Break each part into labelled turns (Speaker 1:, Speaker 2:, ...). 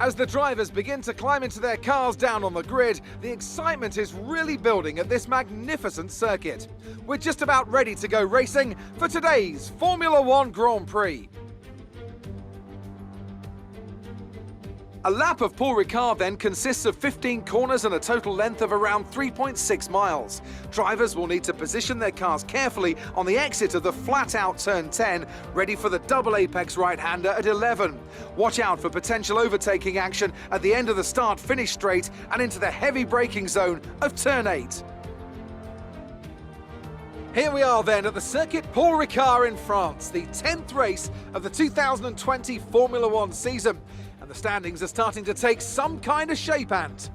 Speaker 1: As the drivers begin to climb into their cars down on the grid, the excitement is really building at this magnificent circuit. We're just about ready to go racing for today's Formula One Grand Prix. A lap of Paul Ricard then consists of 15 corners and a total length of around 3.6 miles. Drivers will need to position their cars carefully on the exit of the flat-out turn 10, ready for the double apex right-hander at 11. Watch out for potential overtaking action at the end of the start-finish straight and into the heavy braking zone of turn 8. Here we are then at the circuit Paul Ricard in France, the 10th race of the 2020 Formula One season. And the standings are starting to take some kind of shape, Ant.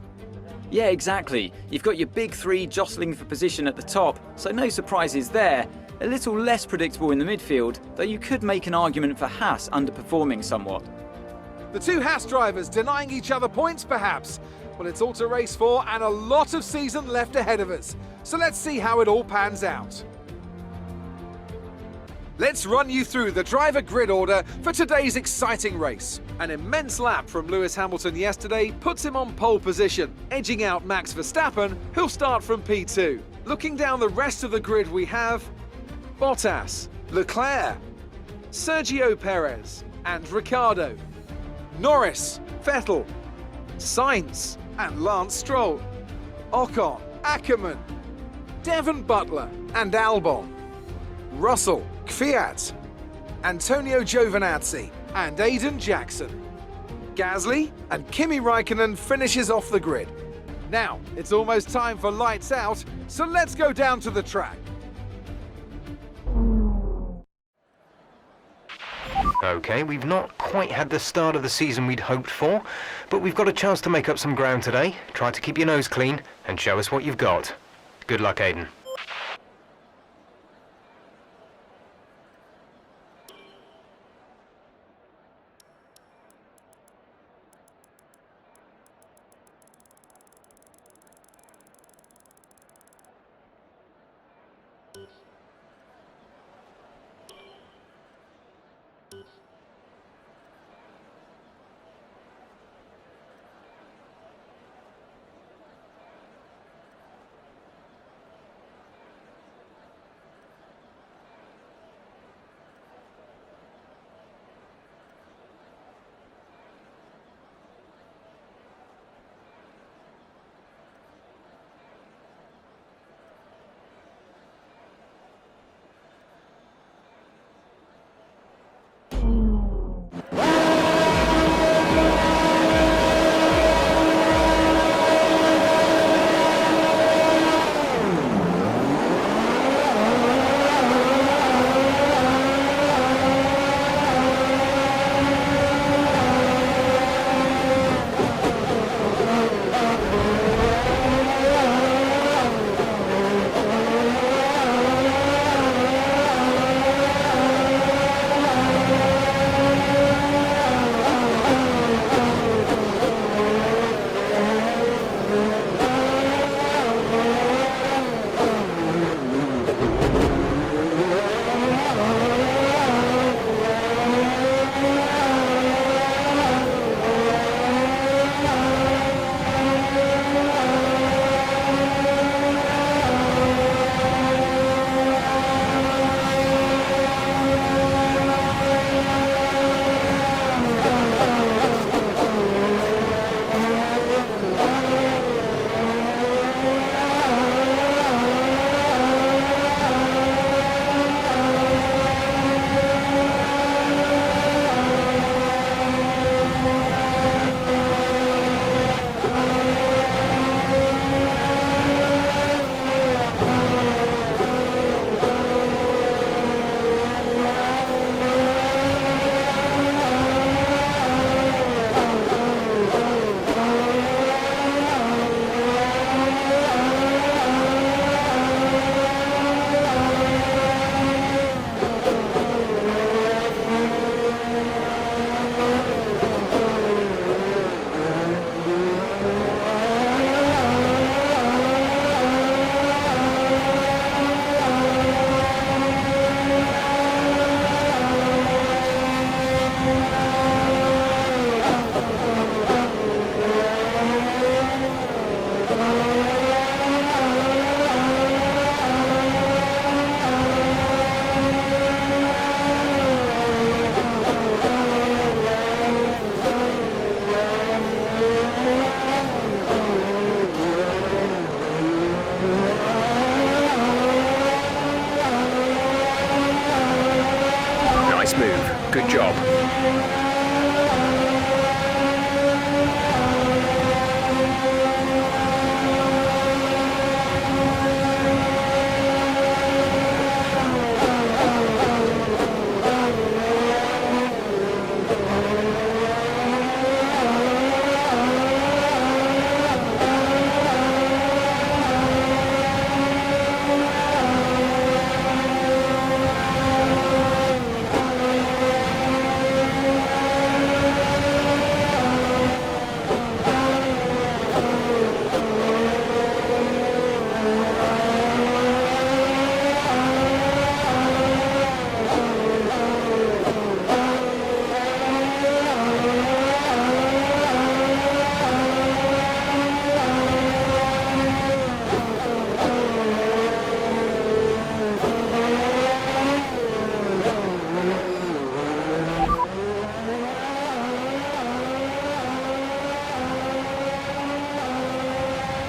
Speaker 2: Yeah, exactly. You've got your big three jostling for position at the top, so no surprises there. A little less predictable in the midfield, though you could make an argument for Haas underperforming somewhat.
Speaker 1: The two Haas drivers denying each other points, perhaps? Well, it's all to race for and a lot of season left ahead of us. So let's see how it all pans out. Let's run you through the driver grid order for today's exciting race. An immense lap from Lewis Hamilton yesterday puts him on pole position, edging out Max Verstappen, who'll start from P2. Looking down the rest of the grid we have Bottas, Leclerc, Sergio Perez and Ricciardo, Norris, Vettel, Sainz and Lance Stroll, Ocon, Ackermann, Devon Butler and Albon, Russell, Kvyat, Antonio Giovinazzi and Aiden Jackson. Gasly and Kimi Raikkonen finishes off the grid. Now, it's almost time for lights out, so let's go down to the track.
Speaker 3: Okay, we've not quite had the start of the season we'd hoped for, but we've got a chance to make up some ground today. Try to keep your nose clean and show us what you've got. Good luck, Aiden.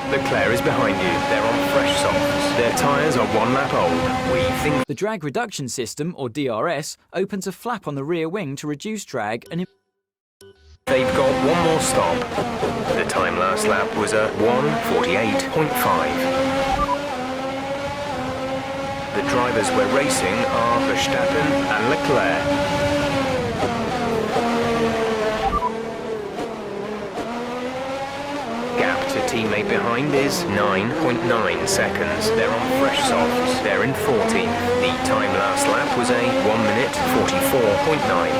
Speaker 3: Leclerc is behind you. They're on fresh softs. Their tyres are 1 lap old. We think
Speaker 2: The drag reduction system, or DRS, opens a flap on the rear wing to reduce drag and
Speaker 3: they've got 1 more stop. The time last lap was a 1:48.5. The drivers we're racing are Verstappen and Leclerc. Teammate behind is 9.9 seconds. They're on fresh softs. They're in 14th. The time last lap was a 1:44.9.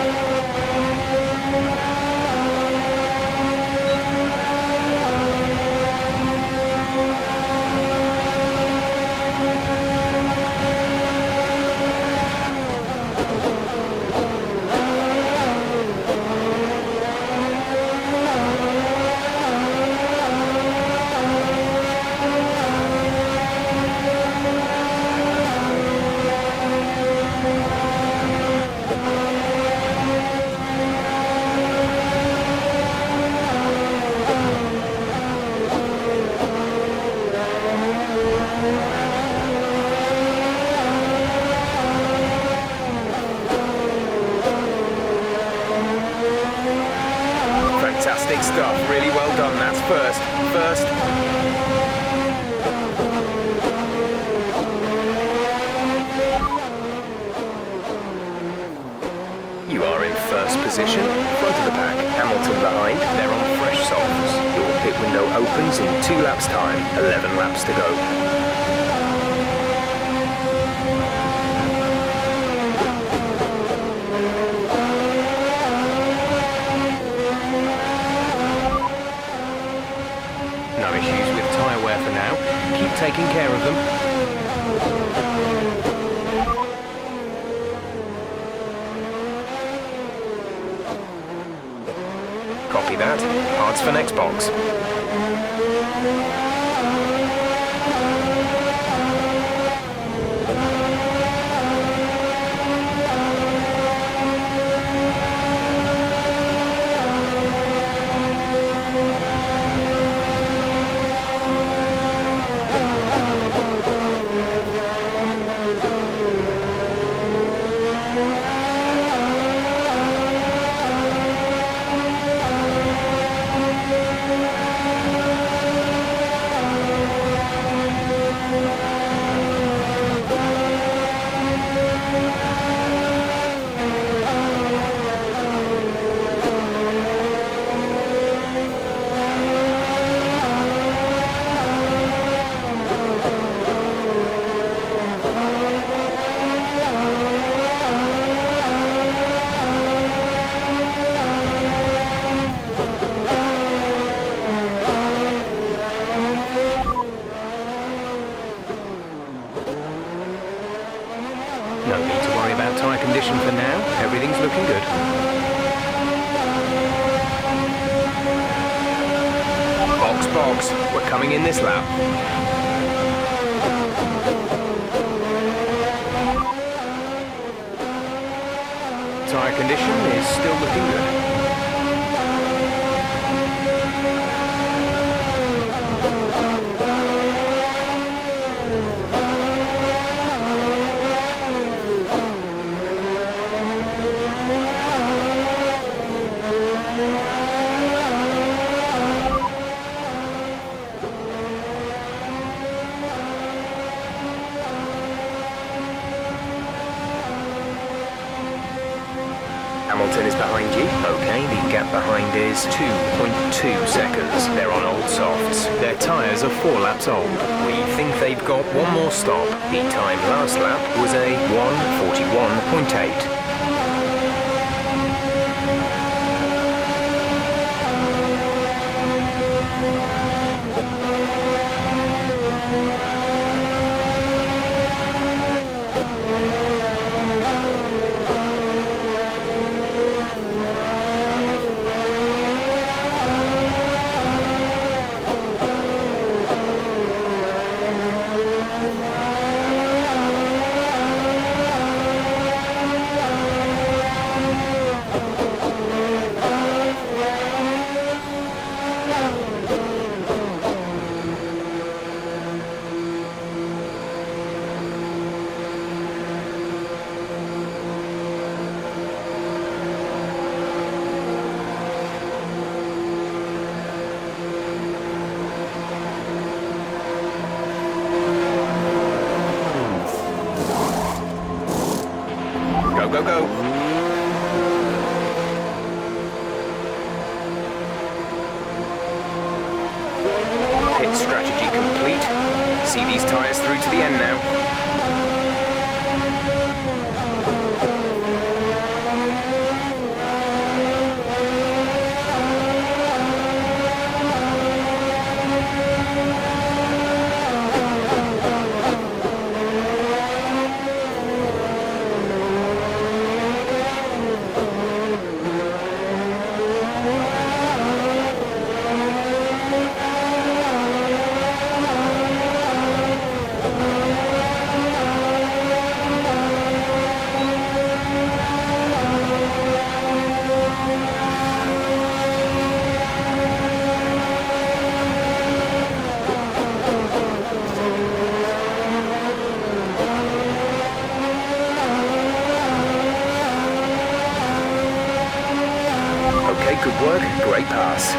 Speaker 3: Fantastic stuff, really well done. That's first. You are in first position, front of the pack. Hamilton behind, they're on fresh softs. Your pit window opens in 2 laps time, 11 laps to go. No issues with tyre wear for now. Keep taking care of them. Copy that. Parts for next box. No need to worry about tyre condition for now. Everything's looking good. Box. We're coming in this lap. Tyre condition is still looking good. Hamilton is behind you. Okay, the gap behind is 2.2 seconds. They're on old softs. Their tyres are 4 laps old. We think they've got 1 more stop. The time last lap was a 1:41.8. Pit strategy complete. See these tyres through to the end now. Okay, good work. Great pass.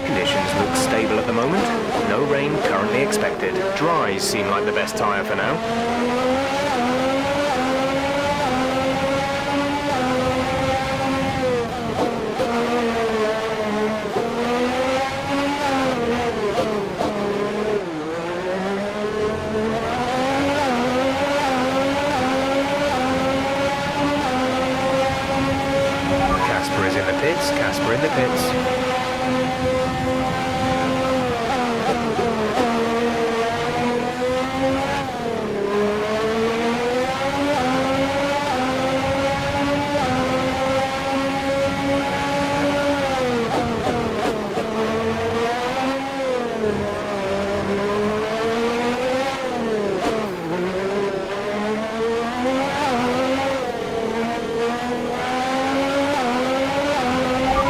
Speaker 3: Conditions look stable at the moment. No rain currently expected. Dries seem like the best tyre for now. Casper is in the pits. Casper in the pits.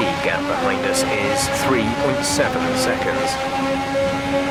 Speaker 3: The gap behind us is 3.7 seconds.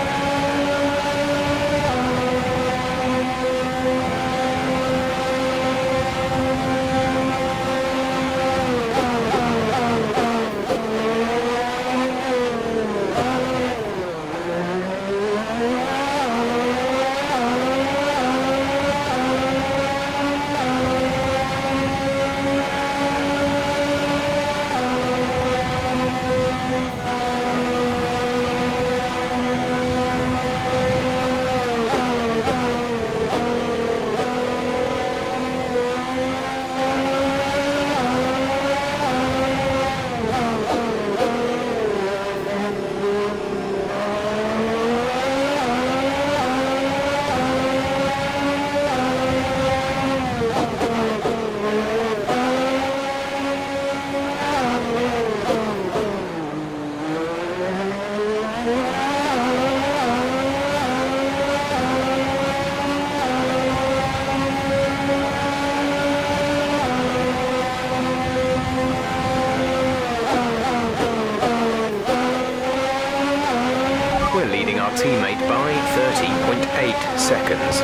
Speaker 3: We're leading our teammate by 30.8 seconds.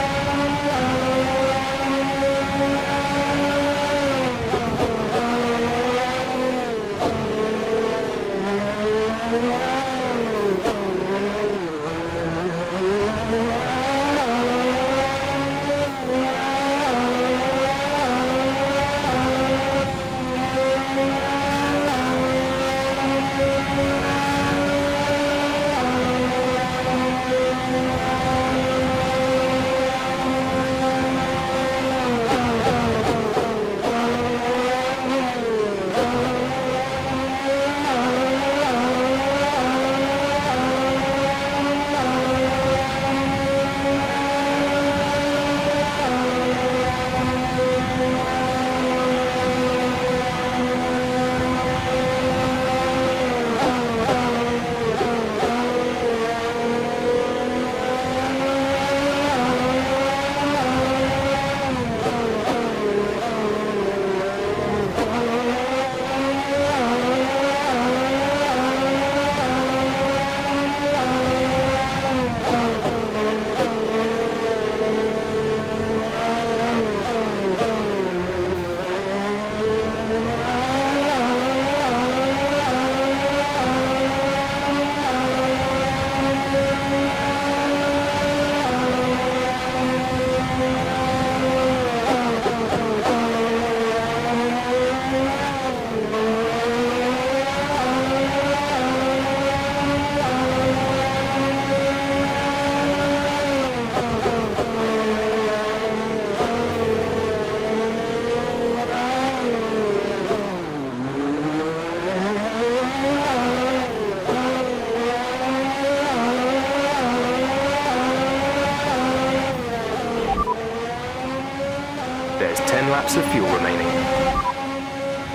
Speaker 3: laps of fuel remaining.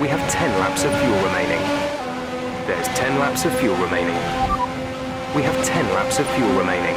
Speaker 3: We have 10 laps of fuel remaining. There's 10 laps of fuel remaining. We have 10 laps of fuel remaining.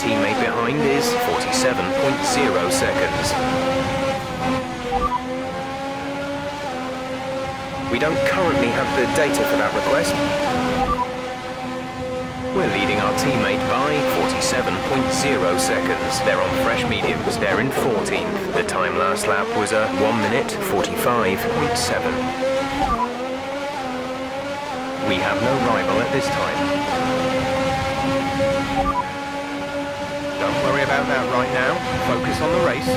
Speaker 3: Teammate behind is 47.0 seconds. We don't currently have the data for that request. We're leading our teammate by 47.0 seconds. They're on fresh mediums. They're in 14th. The time last lap was a 1 minute 45.7. We have no rival at this time. Don't worry about that right now. Focus on the race.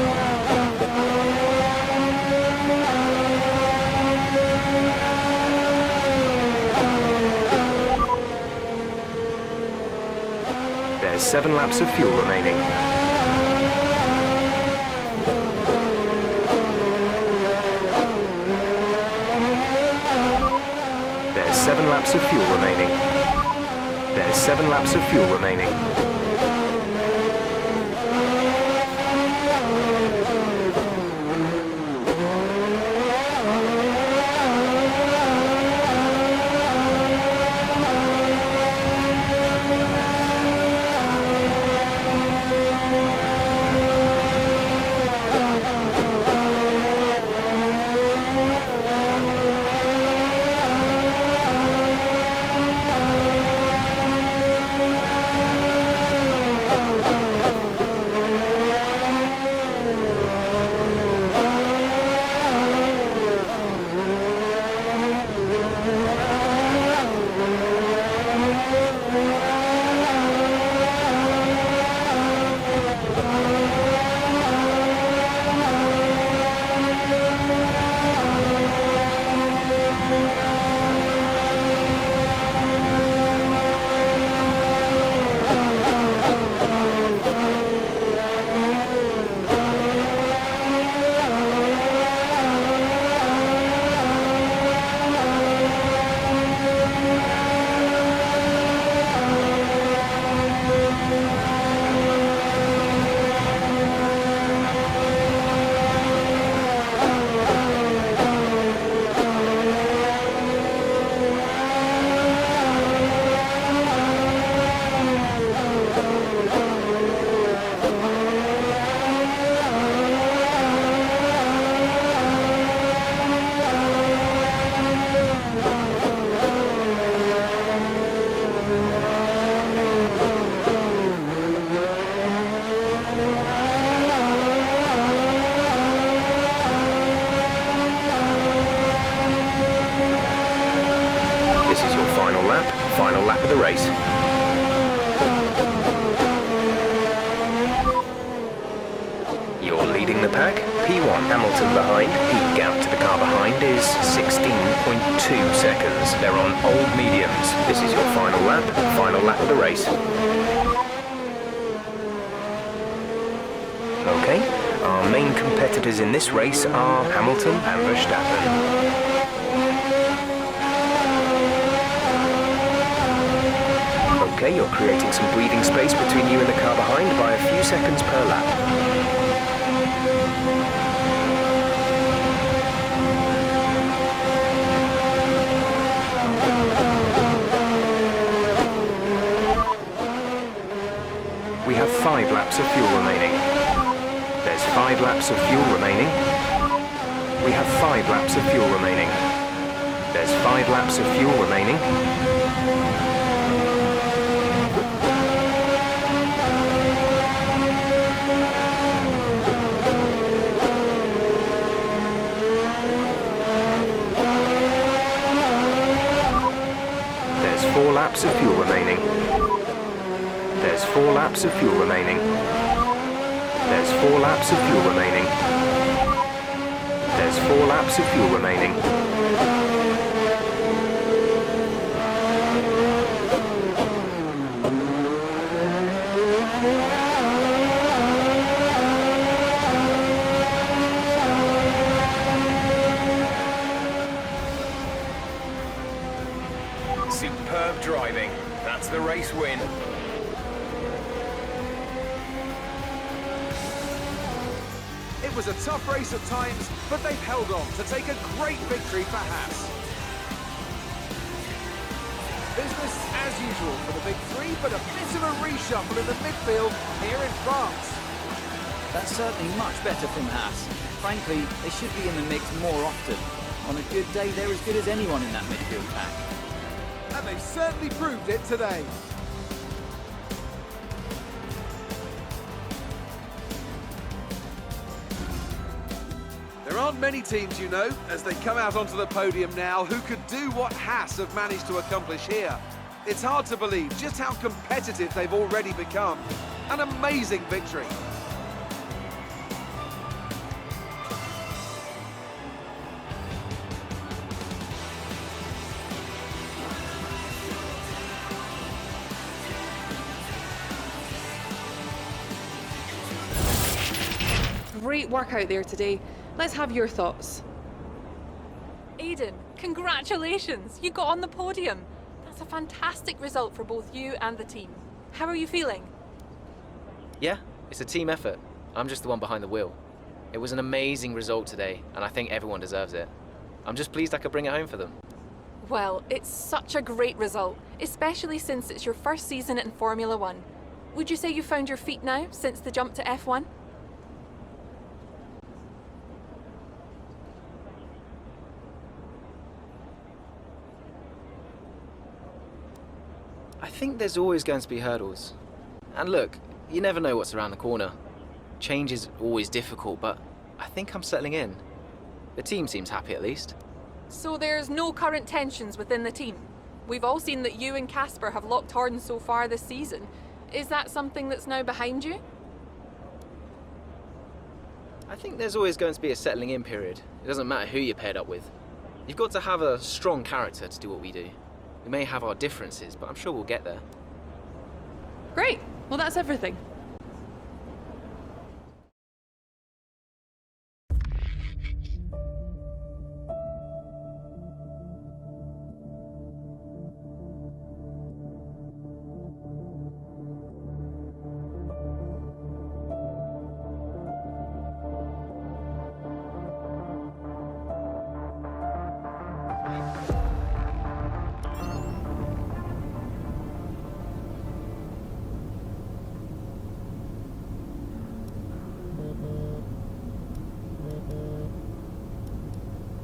Speaker 3: There's 7 laps of fuel remaining. There's 7 laps of fuel remaining. There's 7 laps of fuel remaining. the race. You're leading the pack. P1 Hamilton behind. Heat gap to the car behind is 16.2 seconds. They're on old mediums. This is your final lap of the race. Okay, our main competitors in this race are Hamilton and Verstappen. Okay, you're creating some breathing space between you and the car behind by a few seconds per lap. We have 5 laps of fuel remaining. There's 5 laps of fuel remaining. We have 5 laps of fuel remaining. There's 5 laps of fuel remaining. There's 4 laps of fuel remaining. There's 4 laps of fuel remaining. There's 4 laps of fuel remaining. There's 4 laps of fuel remaining. Superb driving. That's the race win.
Speaker 1: It was a tough race at times, but they've held on to take a great victory for Haas. Business as usual for the big three, but a bit of a reshuffle in the midfield here in France.
Speaker 2: That's certainly much better from Haas. Frankly, they should be in the mix more often. On a good day, they're as good as anyone in that midfield pack.
Speaker 1: And they've certainly proved it today. There aren't many teams, you know, as they come out onto the podium now, who could do what Haas have managed to accomplish here. It's hard to believe just how competitive they've already become. An amazing victory.
Speaker 4: Great work out there today. Let's have your thoughts.
Speaker 5: Aiden, congratulations! You got on the podium. That's a fantastic result for both you and the team. How are you feeling?
Speaker 6: Yeah, it's a team effort. I'm just the one behind the wheel. It was an amazing result today, and I think everyone deserves it. I'm just pleased I could bring it home for them.
Speaker 5: Well, it's such a great result, especially since it's your first season in Formula One. Would you say you found your feet now since the jump to F1?
Speaker 6: I think there's always going to be hurdles. And look, you never know what's around the corner. Change is always difficult, but I think I'm settling in. The team seems happy at least.
Speaker 5: So there's no current tensions within the team? We've all seen that you and Casper have locked horns so far this season. Is that something that's now behind you?
Speaker 6: I think there's always going to be a settling in period. It doesn't matter who you're paired up with. You've got to have a strong character to do what we do. We may have our differences, but I'm sure we'll get there.
Speaker 4: Great. Well, that's everything.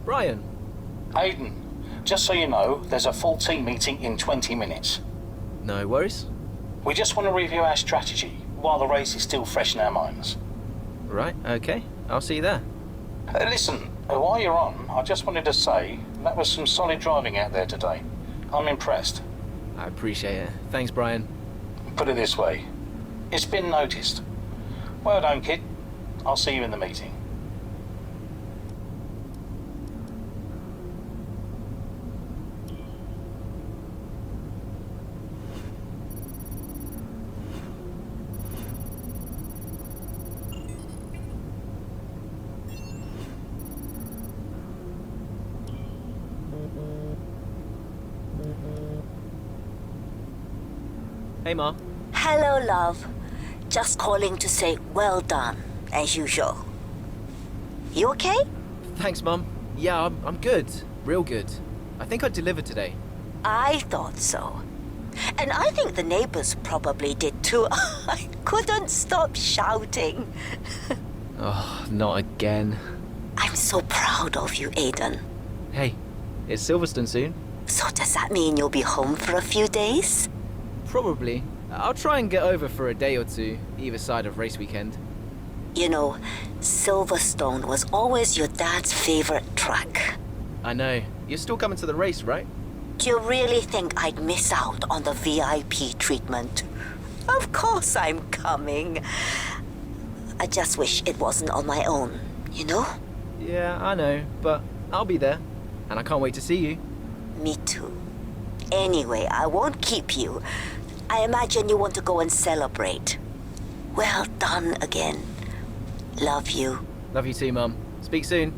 Speaker 6: Brian.
Speaker 7: Aiden, just so you know, there's a full team meeting in 20 minutes.
Speaker 6: No worries.
Speaker 7: We just want to review our strategy while the race is still fresh in our minds.
Speaker 6: Right, okay. I'll see you there.
Speaker 7: Listen, while you're on, I just wanted to say that was some solid driving out there today. I'm impressed.
Speaker 6: I appreciate it. Thanks, Brian.
Speaker 7: Put it this way. It's been noticed. Well done, kid. I'll see you in the meeting.
Speaker 6: Hey, Ma.
Speaker 8: Hello, love. Just calling to say well done, as usual. You okay?
Speaker 6: Thanks, Mum. Yeah, I'm good. Real good. I think I delivered today.
Speaker 8: I thought so. And I think the neighbors probably did too. I couldn't stop shouting.
Speaker 6: Oh, not again.
Speaker 8: I'm so proud of you, Aiden.
Speaker 6: Hey, it's Silverstone soon.
Speaker 8: So does that mean you'll be home for a few days?
Speaker 6: Probably. I'll try and get over for a day or two, either side of race weekend.
Speaker 8: You know, Silverstone was always your dad's favorite track.
Speaker 6: I know. You're still coming to the race, right?
Speaker 8: Do you really think I'd miss out on the VIP treatment? Of course I'm coming. I just wish it wasn't on my own, you know?
Speaker 6: Yeah, I know, but I'll be there. And I can't wait to see you.
Speaker 8: Me too. Anyway, I won't keep you. I imagine you want to go and celebrate. Well done again. Love you.
Speaker 6: Love you too, Mum. Speak soon.